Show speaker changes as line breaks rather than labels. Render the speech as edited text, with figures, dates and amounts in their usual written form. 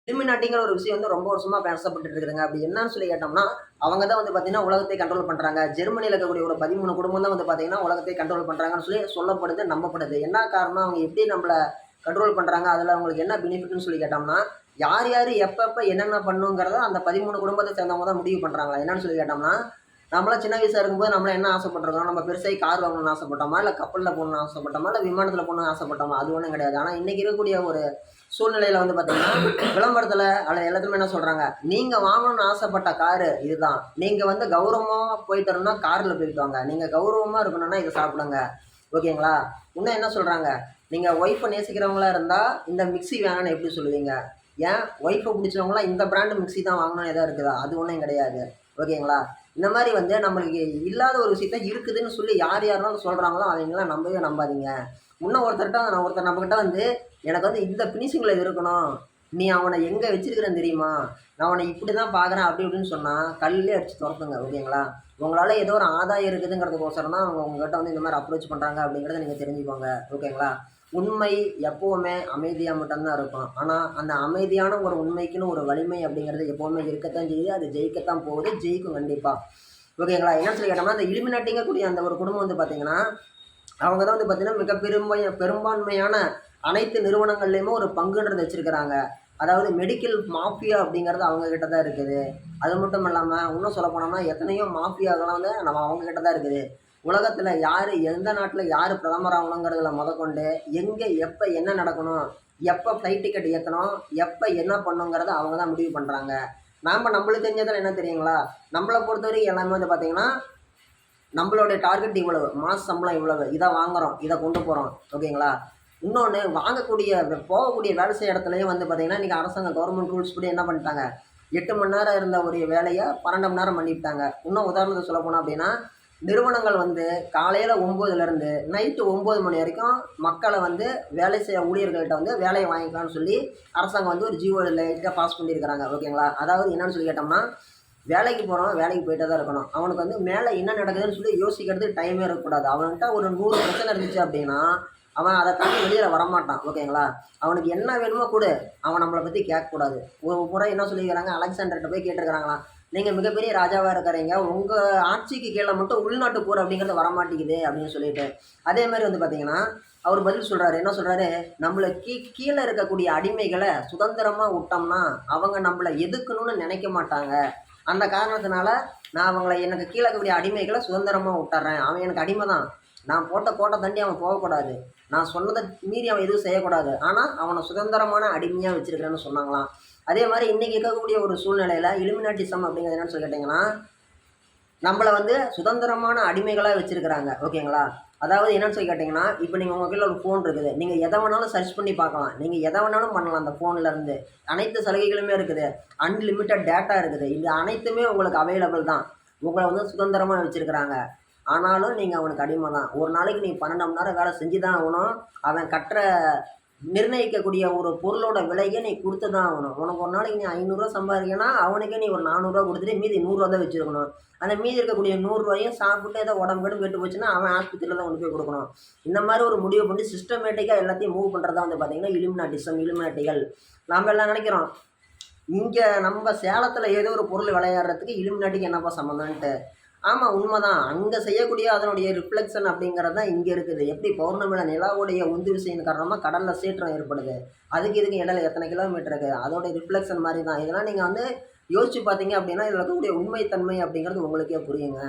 இலுமினாட்டிங்கிற ஒரு விஷயம் வந்து ரொம்ப வருஷமா பேசப்பட்டுட்டு இருக்குதுங்க. அப்படி என்னன்னு சொல்லி கேட்டோம்னா, அவங்க தான் வந்து பார்த்தீங்கன்னா, உலகத்தை கண்ட்ரோல் பண்றாங்க. ஜெர்மனியில இருக்கக்கூடிய ஒரு 13 குடும்பம் தான் வந்து பார்த்தீங்கன்னா, உலகத்தை கண்ட்ரோல் பண்றாங்கன்னு சொல்லி சொல்லப்படுது, நம்பப்படுது. என்ன காரணம்? அவங்க எப்படி நம்மள கண்ட்ரோல் பண்றாங்க? அதுல அவங்களுக்கு என்ன பெனிஃபிட்ன்னு சொல்லி கேட்டோம்னா, யார் யாரு எப்பப்ப என்னென்ன பண்ணுங்கிறத அந்த 13 குடும்பத்த சேர்ந்தவங்க தான் முடிவு பண்றாங்களாம். என்னன்னு சொல்லி கேட்டோம்னா, நம்மலாம் சின்ன வயசா இருக்கும்போது நம்மலாம் என்ன ஆசைப்பட்டுருக்கோம்? நம்ம பெருசாகி கார் வாங்கணும்னு ஆசைப்பட்டோமா? இல்ல கப்பல்ல போகணும்னு ஆசைப்பட்டோமா? இல்ல விமானத்தில போகணும்னு ஆசைப்பட்டோமா? அது ஒண்ணும் கிடையாது. ஆனா இன்னைக்கு இருக்கக்கூடிய ஒரு சூழ்நிலையில வந்து பார்த்தீங்கன்னா, விளம்பரத்தில அல்லது எல்லாத்துலயுமே என்ன சொல்றாங்க? நீங்க வாங்கணும்னு ஆசைப்பட்ட காரு இதுதான். நீங்க வந்து கௌரவமா போயிட்டு வரணும்னா கார்ல போயிட்டு வாங்க. நீங்க கௌரவமா இருக்கணும்னா இத சாப்பிடுங்க. ஓகேங்களா? இன்னும் என்ன சொல்றாங்க? நீங்க ஒய்ஃப நேசிக்கிறவங்களா இருந்தா, இந்த மிக்ஸி வேணாம்னு எப்படி சொல்லுவீங்க? ஏன் ஒய்ஃப புடிச்சவங்கலாம் இந்த பிராண்ட் மிக்ஸி தான் வாங்கணும்னு எதா இருக்குதா? அது ஒண்ணும் கிடையாது. ஓகேங்களா? இந்த மாரி வந்து நம்மளுக்கு இல்லாத ஒரு விஷயத்த இருக்குதுன்னு சொல்லி யார் யாரெல்லாம் சொல்றாங்களோ, அவங்களலாம் நம்பவே நம்பாதீங்க. முன்ன ஒருத்தர் நம்மகிட்ட வந்து, "எனக்கு வந்து இந்த ஃபினிஷிங்ல இது இருக்கணும். நீ அவன எங்க வச்சிருக்கிறன்னு தெரியுமா? நான் அவன இப்படிதான் பார்க்குறேன்." அப்படி இப்படின்னு சொன்னா, கல்லே அடிச்சு தொரத்துங்க. ஓகேங்களா? உங்களால ஏதோ ஒரு ஆதாயம் இருக்குதுங்கிறதுக்கோசரம் தான் அவங்க உங்ககிட்ட வந்து இந்த மாரி அப்ரோச் பண்றாங்க அப்படிங்கிறத நீங்க தெரிஞ்சுக்கோங்க. ஓகேங்களா? உண்மை எப்பவுமே அமைதியா மட்டும் தான் இருக்கும். ஆனா, அந்த அமைதியான ஒரு உண்மைக்குன்னு ஒரு வலிமை அப்படிங்கிறது எப்பவுமே இருக்கத்தான் செய்யுது. அது ஜெயிக்கத்தான் போகுது. ஜெயிக்கும் கண்டிப்பா. ஓகேங்களா? என்னன்னு சொல்லி கேட்டோம்னா, அந்த இலுமினாட்டிங்கக்கூடிய அந்த ஒரு குடும்பம் வந்து பார்த்தீங்கன்னா, அவங்க தான் வந்து பார்த்தீங்கன்னா, பெரும்பான்மையான அனைத்து நிறுவனங்கள்லயுமே ஒரு பங்குன்றத வச்சிருக்கிறாங்க. அதாவது மெடிக்கல் மாஃபியா அப்படிங்கிறது அவங்க கிட்ட தான் இருக்குது. அது மட்டும் இல்லாம, இன்னும் சொல்ல போனோம்னா, எத்தனையோ மாஃபியாக்கெல்லாம் வந்து அவங்க கிட்ட தான் இருக்குது. உலகத்துல யாரு, எந்த நாட்டுல யாரு பிரதமர் ஆகணுங்கிறதுல மொதற்கொண்டு, எங்க, எப்ப என்ன நடக்கணும், எப்ப ஃப்ளைட் டிக்கெட் ஏத்தணும், எப்ப என்ன பண்ணணுங்கிறத அவங்க தான் முடிவு பண்றாங்க. நம்மளுக்கு தெரிஞ்சதுல என்ன தெரியுங்களா? நம்மள பொறுத்தவரைக்கும் எல்லாமே வந்து பார்த்தீங்கன்னா, நம்மளுடைய டார்கெட் இவ்வளவு, மாச சம்பளம் இவ்வளவு, இத வாங்குறோம், இத கொண்டு போறோம். ஓகேங்களா? இன்னொன்னு போகக்கூடிய வேலை செய்ற இடத்துலயும் வந்து பார்த்தீங்கன்னா, இன்னைக்கு அரசாங்கம் கவர்மெண்ட் ரூல்ஸ் படி என்ன பண்ணிட்டாங்க, 8 மணி நேரம் இருந்த ஒரு வேலைய 12 மணி நேரம் பண்ணிட்டாங்க. இன்னும் உதாரணத்துக்கு சொல்லப்போனோம் அப்படின்னா, நிறுவனங்கள் வந்து காலையில 9லேருந்து நைட்டு 9 மணி வரைக்கும் மக்கள வந்து வேலை செய்ய ஊழியர்கள்ட்ட வந்து வேலைய வாங்கிக்கலாம்னு சொல்லி அரசாங்கம் வந்து ஒரு ஜிஓ லைட்டா பாஸ் பண்ணியிருக்கிறாங்க. ஓகேங்களா? அதாவது என்னன்னு சொல்லி கேட்டோம்னா, வேலைக்கு போறவன் வேலைக்கு போயிட்டே தான் இருக்கணும். அவனுக்கு வந்து மேல என்ன நடக்குதுன்னு சொல்லி யோசிக்கிறதுக்கு டைமே இருக்கக்கூடாது. அவன்கிட்ட ஒரு 100 பிரச்சனை இருந்துச்சு அப்படின்னா, அவன் அத தாண்டி வெளியில வரமாட்டான். ஓகேங்களா? அவனுக்கு என்ன வேணுமோ குடு. அவன் நம்மள பத்தி கேட்கக்கூடாது. ஒரு முறை என்ன சொல்லியிருக்கிறாங்க, அலெக்சாண்டர்ட்ட போய் கேட்டுருக்கிறாங்களாம். நீங்க மிகப்பெரிய ராஜாவா இருக்கிறீங்க. உங்க ஆட்சிக்கு கீழ மட்டும் உள்நாட்டு போர் அப்படிங்கிறது வரமாட்டேங்குது அப்படின்னு சொல்லிட்டு. அதே மாரி வந்து பார்த்தீங்கன்னா, அவரு பதில் சொல்றாரு. என்ன சொல்றாரு? நம்மள கீழ இருக்கக்கூடிய அடிமைகள சுதந்திரமா விட்டோம்னா, அவங்க நம்மள எதுக்கணும்னு நினைக்க மாட்டாங்க. அந்த காரணத்தினால நான் எனக்கு கீழ இருக்கக்கூடிய அடிமைகள சுதந்திரமா விட்டுர்றேன். அவன் எனக்கு அடிமை தான். நான் போட்ட கோட்ட தாண்டி அவன் போகக்கூடாது. நான் சொன்னத மீறி அவன் எதுவும் செய்யக்கூடாது. ஆனா, அவன சுதந்திரமான அடிமையா வச்சிருக்கிறேன்னு சொன்னாங்களாம். அதே மாரி இன்னைக்கு இருக்கக்கூடிய ஒரு சூழ்நிலையில இலுமினாட்டிசம் அப்படிங்கிறது என்னன்னு சொல்லி கேட்டீங்கன்னா, நம்மள வந்து சுதந்திரமான அடிமைகளா வச்சிருக்கிறாங்க. ஓகேங்களா? அதாவது என்னன்னு சொல்லி கேட்டீங்கன்னா, இப்ப நீங்க உங்க கையில ஒரு ஃபோன் இருக்குது. நீங்க எத வேணாலும் சர்ச் பண்ணி பார்க்கலாம். நீங்க எத வேணாலும் பண்ணலாம் அந்த ஃபோன்ல இருந்து. அனைத்து சலுகைகளுமே இருக்குது. அன்லிமிட்டட் டேட்டா இருக்குது. இது அனைத்துமே உங்களுக்கு அவைலபிள் தான். உங்கள வந்து சுதந்திரமா வச்சிருக்கிறாங்க. ஆனாலும் நீங்க அவனுக்கு அடிமை தான். ஒரு நாளைக்கு நீ 12 மணி நேரம் வேலை செஞ்சு தான் ஆகணும். அவன் நிர்ணயிக்கக்கூடிய ஒரு பொருளோட விலைய நீ குடுத்து தான் ஆகணும். உனக்கு ஒரு நாளைக்கு நீ ரூ. 500 சம்பாதிக்கிறன்னா, அவனுக்கே நீ ஒரு ரூ. 400 குடுத்துட்டு மீதி ரூ. 100 தான் வச்சிருக்கணும். அந்த மீதி இருக்கக்கூடிய ரூ. 100யும் சாப்பிட்டு ஏதோ உடம்பு கிடம்பு கெட்டு போச்சுன்னா, அவன் ஆஸ்பத்திரியில தான் கொண்டு போய் குடுக்கணும். இந்த மாரி ஒரு முடிவு பண்ணி சிஸ்டமேட்டிக்கா எல்லாத்தையும் மூவ் பண்றது தான் வந்து பார்த்தீங்கன்னா, இலுமினாட்டிகள். நாம எல்லாம் நெனைக்கிறோம், இங்க நம்ம சேலத்துல ஏதோ ஒரு பொருள் விளையாடுறதுக்கு இலுமினாட்டிக்கு என்னப்பா சம்மந்தம்ன்ட்டு. ஆமா உண்மதான். அங்க செய்யக்கூடிய அதனுடைய ரிஃப்ளெக்ஷன் அப்படிங்கிறது தான் இங்க இருக்குது. எப்படி பௌர்ணமில நிலாவுடைய உந்து விசையின் காரணமா கடல்ல சீற்றம் ஏற்படுது. அதுக்கு இதுக்கும் இடையில எத்தனை கிலோமீட்டர் இருக்கு. அதோட ரிஃப்ளெக்ஷன் மாரி தான். இதெல்லாம் நீங்க வந்து யோசிச்சு பார்த்தீங்க அப்படின்னா, இதுல இருக்கக்கூடிய உண்மை தன்மை அப்படிங்கிறது உங்களுக்கே புரியுங்க.